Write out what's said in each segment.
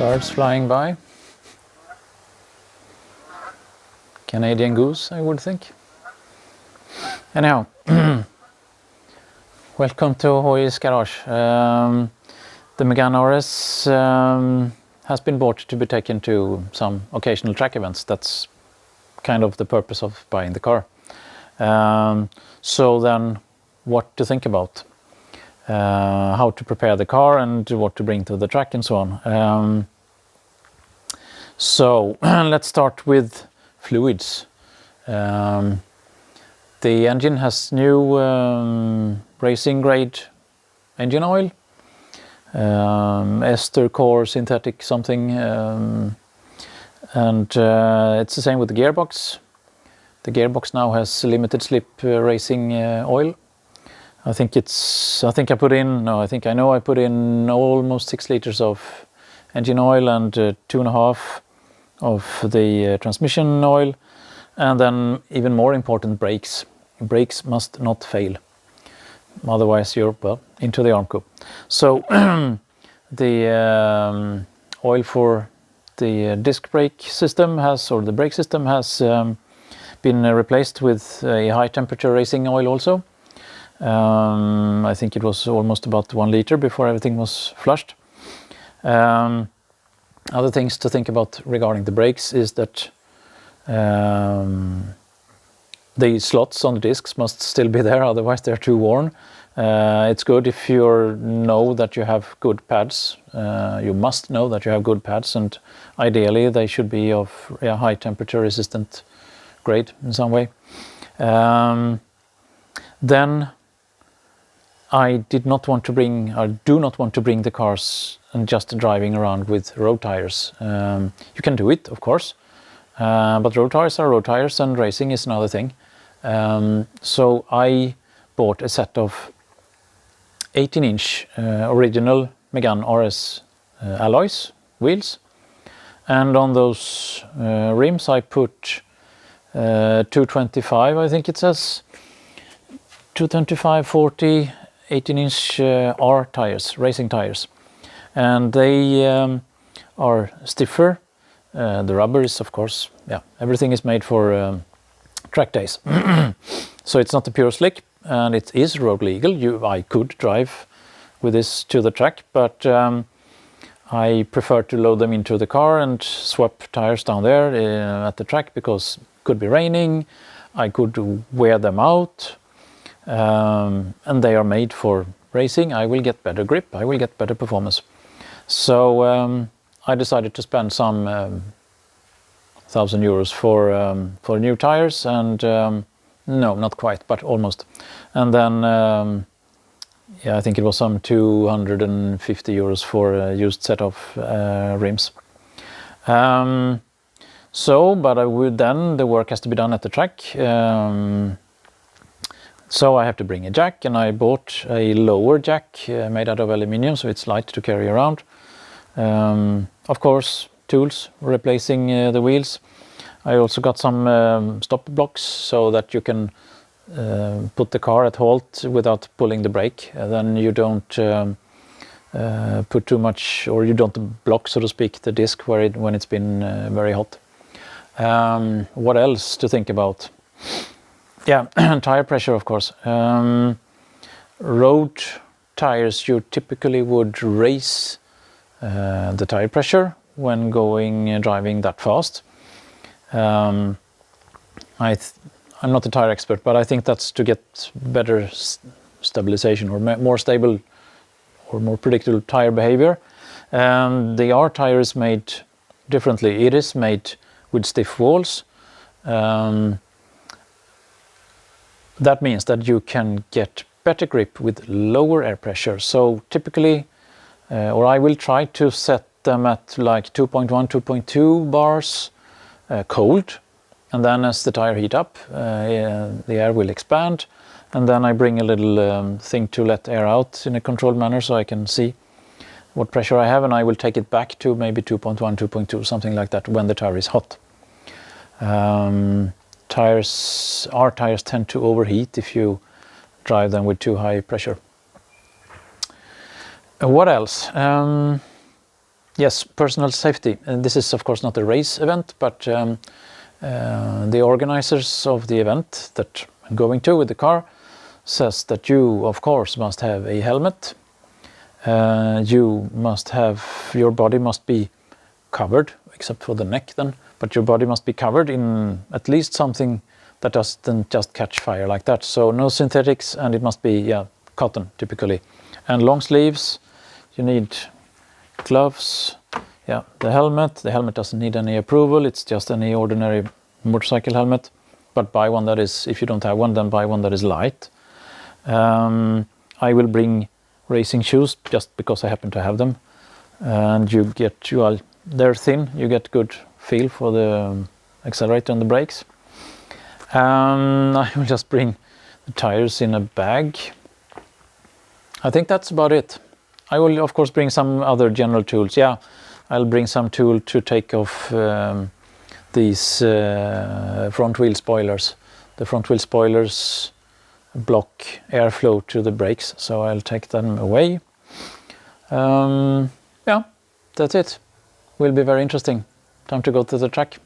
Birds flying by. Canadian goose, I would think. Anyhow, welcome to Hoojies Garage. The Megane RS has been bought to be taken to some occasional track events. That's kind of the purpose of buying the car. So then, what to think about? How to prepare the car and what to bring to the track and so on. So let's start with fluids. The engine has new racing grade engine oil, ester core synthetic something, and it's the same with the gearbox. The gearbox now has limited slip racing oil. I think I know I put in almost 6 liters of engine oil and 2.5 of the transmission oil, and then even more important, brakes. Brakes must not fail, otherwise you're into the arm coup. So the oil for the disc brake system the brake system has been replaced with a high temperature racing oil also. I think it was almost about 1 liter before everything was flushed. Other things to think about regarding the brakes is that the slots on the discs must still be there, otherwise they're too worn. It's good if you know that you have good pads. You must know that you have good pads, and ideally they should be of high temperature resistant grade in some way. Then I do not want to bring the cars and just driving around with road tires. You can do it, of course, but road tires are road tires and racing is another thing. So I bought a set of 18-inch original Megane RS alloys wheels, and on those rims I put 225, I think it says 225, 40, 18-inch R tires, racing tires, and they are stiffer. The rubber is, of course, everything is made for track days. So it's not a pure slick, and it is road legal. I could drive with this to the track, but I prefer to load them into the car and swap tires down there at the track, because it could be raining, I could wear them out, and they are made for racing. I will get better grip, I will get better performance. So I decided to spend some 1,000 euros for new tires, and no, not quite, but almost. And then I think it was some 250 euros for a used set of rims. But the work has to be done at the track. So I have to bring a jack, and I bought a lower jack made out of aluminium, so it's light to carry around. Of course, tools replacing the wheels. I also got some stop blocks so that you can put the car at halt without pulling the brake. Then you don't put too much, or you don't block, so to speak, the disc when it's been very hot. What else to think about? Tire pressure, of course. Road tires, you typically would raise the tire pressure when driving that fast. I'm not a tire expert, but I think that's to get better stabilization, or more stable or more predictable tire behavior. The R tire is made differently. It is made with stiff walls. That means that you can get better grip with lower air pressure. So typically, or I will try to set them at like 2.1, 2.2 bars cold, and then as the tire heat up, the air will expand, and then I bring a little thing to let air out in a controlled manner so I can see what pressure I have, and I will take it back to maybe 2.1, 2.2, something like that when the tire is hot. R tires tend to overheat if you drive them with too high pressure. What else? Yes, personal safety. And this is of course not a race event, but the organizers of the event that I'm going to with the car says that you of course must have a helmet. You must have, your body must be covered, except for the neck then, but your body must be covered in at least something that doesn't just catch fire like that. So no synthetics, and it must be cotton typically. And long sleeves, you need gloves, the helmet doesn't need any approval, it's just any ordinary motorcycle helmet, but buy one that is, if you don't have one, then buy one that is light. I will bring racing shoes just because I happen to have them, and they're thin, you get good feel for the accelerator and the brakes. I will just bring the tires in a bag. I think that's about it. I will of course bring some other general tools. I'll bring some tool to take off these front wheel spoilers. The front wheel spoilers block airflow to the brakes, so I'll take them away. That's it. Will be very interesting. Time to go to the track.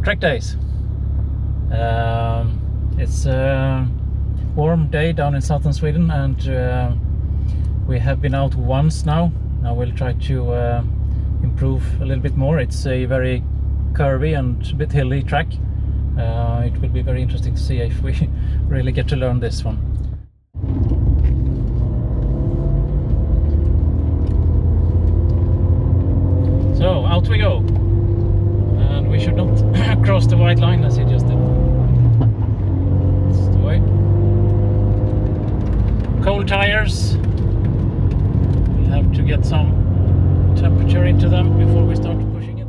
Track days. It's a warm day down in southern Sweden, and we have been out once now. Now we'll try to improve a little bit more. It's a very curvy and a bit hilly track. It will be very interesting to see if we really get to learn this one. So out we go. We should not cross the white line as he just did. That's the way. Cold tires. We'll have to get some temperature into them before we start pushing it.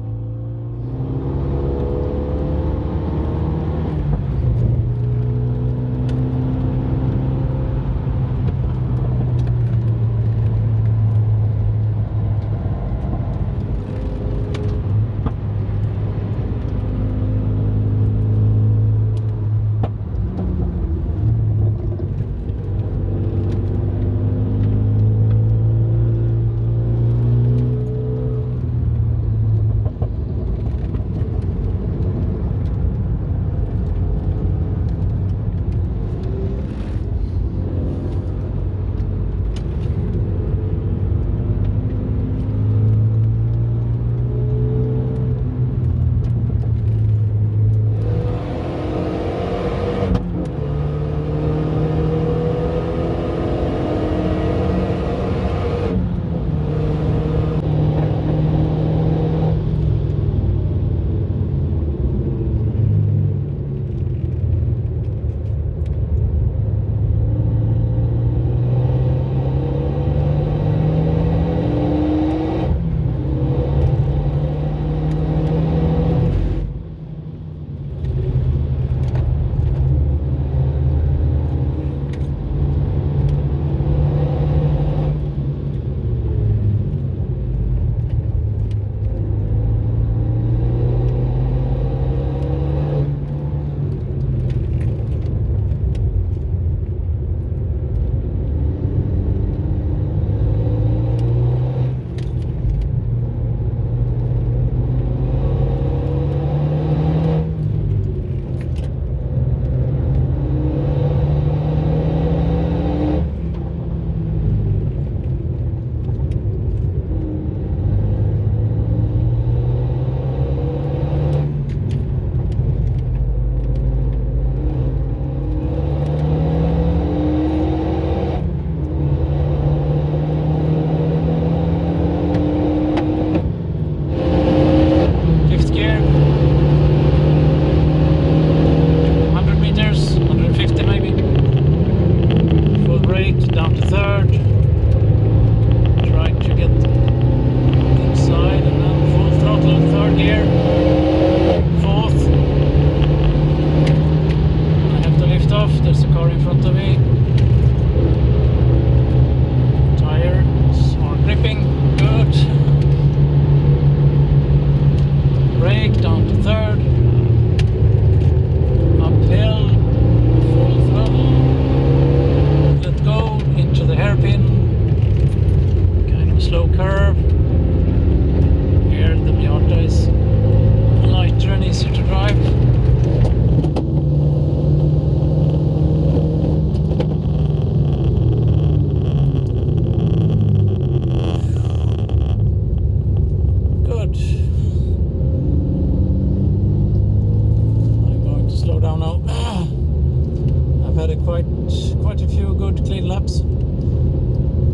quite a few good clean laps.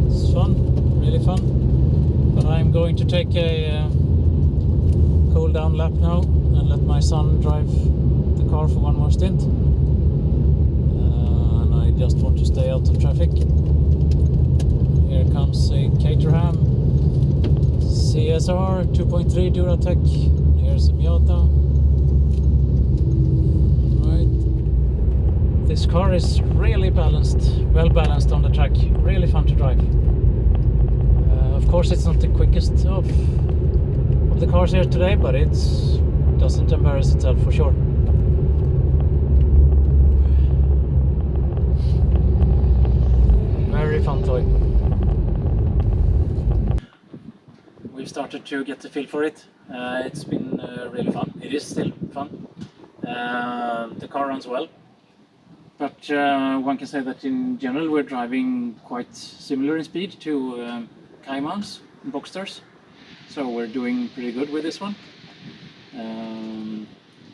It's fun, really fun. But I'm going to take a cool down lap now and let my son drive the car for one more stint. And I just want to stay out of traffic. Here comes a Caterham CSR 2.3 Duratec. Here's a Miata. Right. This car is really balanced, well balanced on the track. Really fun to drive. Of course, it's not the quickest of the cars here today, but it doesn't embarrass itself for sure. Very fun toy. We've started to get the feel for it. It's been really fun. It is still fun. The car runs well, but one can say that in general we're driving quite similar in speed to Caymans and Boxsters, so we're doing pretty good with this one.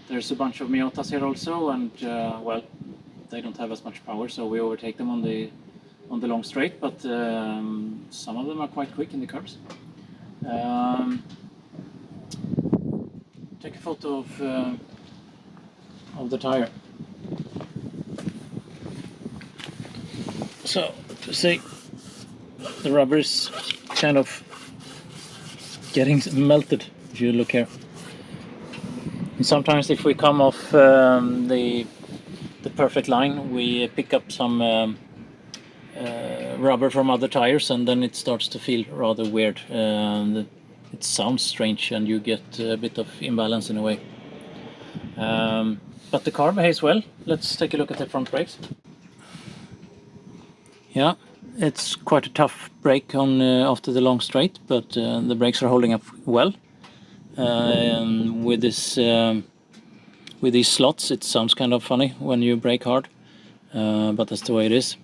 There's a bunch of Miatas here also, and well, they don't have as much power, so we overtake them on the long straight, but some of them are quite quick in the curves. Take a photo of the tire. So to see, the rubber is kind of getting melted if you look here. And sometimes if we come off the perfect line, we pick up some rubber from other tires, and then it starts to feel rather weird. It sounds strange and you get a bit of imbalance in a way. But the car behaves well. Let's take a look at the front brakes. Yeah, it's quite a tough brake on after the long straight, but the brakes are holding up well. With these slots, it sounds kind of funny when you brake hard, but that's the way it is.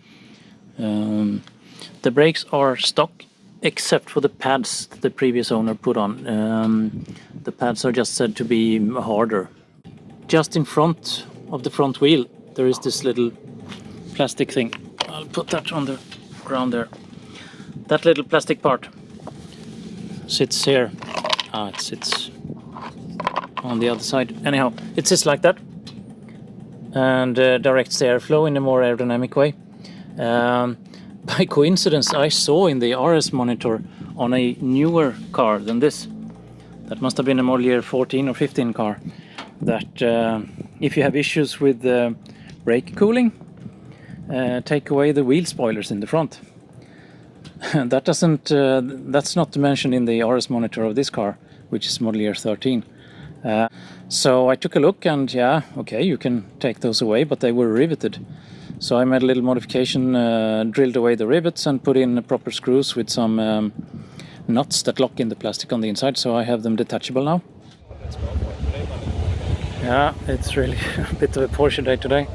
The brakes are stock except for the pads the previous owner put on. The pads are just said to be harder. Just in front of the front wheel there is this little plastic thing. I'll put that on the ground there. That little plastic part sits here. It sits on the other side. Anyhow, it sits like that and directs the airflow in a more aerodynamic way. By coincidence, I saw in the RS monitor on a newer car than this, that must have been a model year 14 or 15 car, that if you have issues with brake cooling, take away the wheel spoilers in the front. That doesn't. That's not mentioned in the RS monitor of this car, which is model year 13. So I took a look, and yeah, okay, you can take those away, but they were riveted. So I made a little modification, drilled away the rivets and put in proper screws with some nuts that lock in the plastic on the inside, so I have them detachable now. Yeah, it's really a bit of a Porsche day today.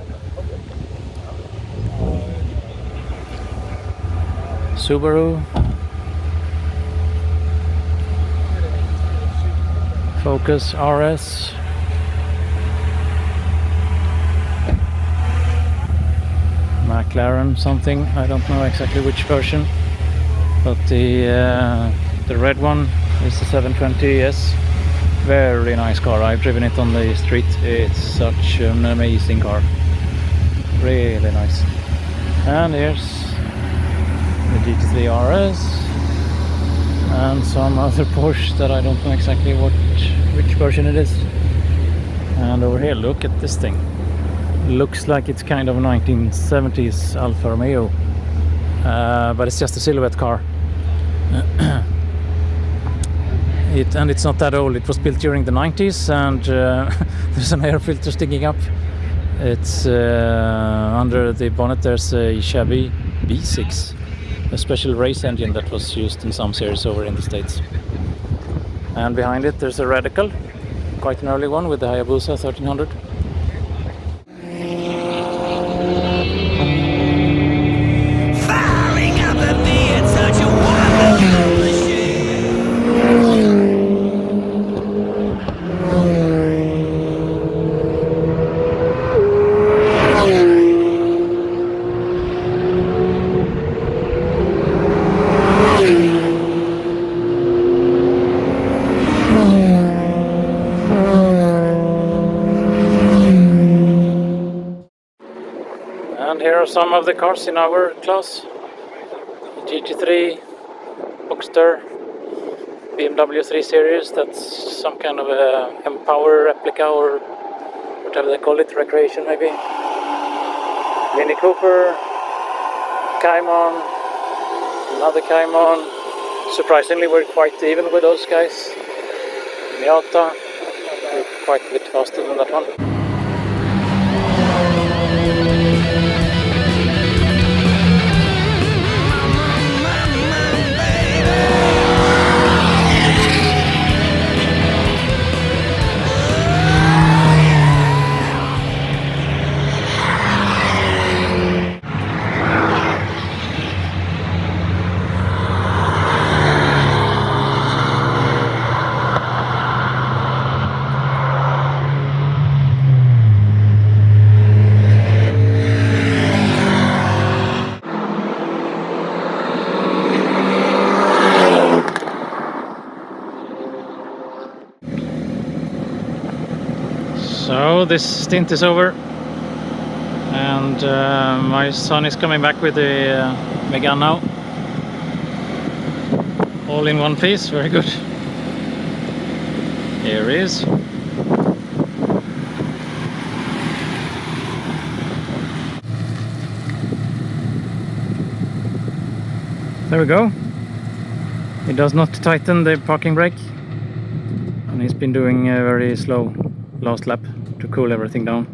Subaru, Focus RS, McLaren something, I don't know exactly which version, but the red one is the 720S. Very nice car. I've driven it on the street. It's such an amazing car, really nice. And here's the GT3 RS and some other Porsche that I don't know exactly which version it is. And over here, look at this thing. Looks like it's kind of a 1970s Alfa Romeo, but it's just a silhouette car. It's not that old. It was built during the 90s, and there's an air filter sticking up. It's under the bonnet there's a Chevy V6, a special race engine that was used in some series over in the States. And behind it there's a Radical, quite an early one with the Hayabusa 1300. Firing up the beard, such a wonderful machine. are some of the cars in our class. GT3, Boxster, BMW 3 Series, that's some kind of a Empower replica or whatever they call it, recreation maybe. Mini Cooper, Cayman, another Cayman. Surprisingly, we're quite even with those guys. Miata, we're quite a bit faster than that one. So this stint is over, and my son is coming back with the Megane now. All in one piece, very good. Here he is. There we go. He does not tighten the parking brake, and he's been doing a very slow last lap to cool everything down.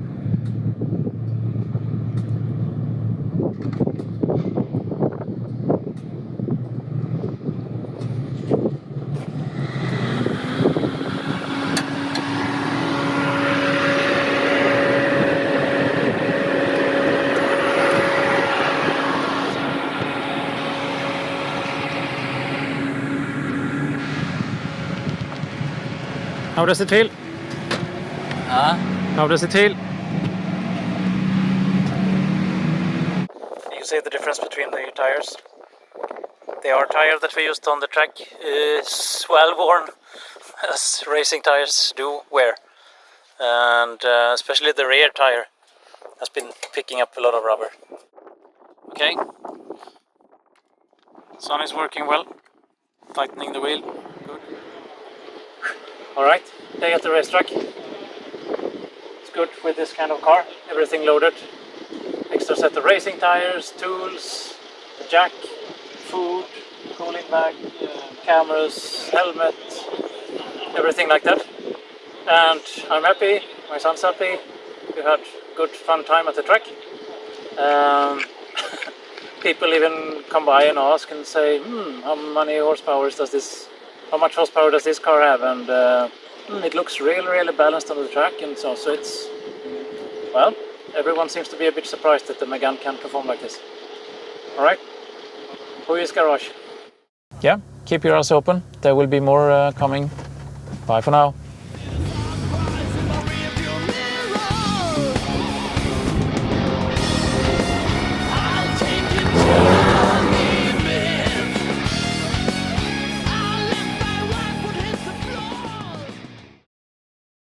How does it feel? How does it feel? You see the difference between the tires. The R tire that we used on the track is well worn, as racing tires do wear. And especially the rear tire has been picking up a lot of rubber. Okay. Sun is working well. Tightening the wheel. Good. Alright, day at the racetrack. It's good with this kind of car. Everything loaded. Extra set of racing tires, tools, a jack, food, cooling bag, cameras, helmet, everything like that. And I'm happy, my son's happy. We had good fun time at the track. People even come by and ask and say, how much horsepower does this car have? And it looks really balanced on the track, and so it's, well, everyone seems to be a bit surprised that the Megane can perform like this. Alright, Hoojies Garage. Yeah, keep your eyes open, there will be more coming. Bye for now.